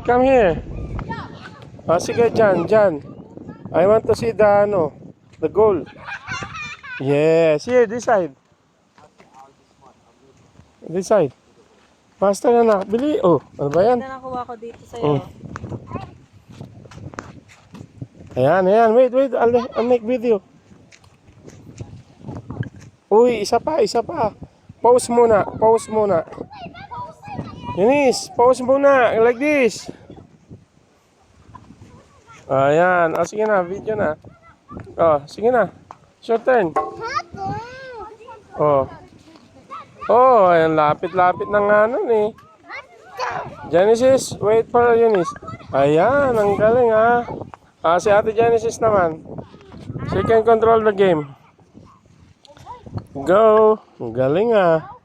come here. Sige, Jan. I want to see the goal. Yes, here, this side. This side. Faster na. Bili. Oh, ano ba yan? Na nakuha ko dito sa'yo. Ayan. Wait. I'll make video. Uy, isa pa. Pause muna. Yanis, pause muna. Like this. Ayan. Sige na, video na. Sige na. Short turn. Ayan, lapit-lapit na nga nun eh. Genesis, wait for Eunice. Ayan, ang galing ha. Si Ate Genesis naman. She can control the game. Go. Ang galing ha.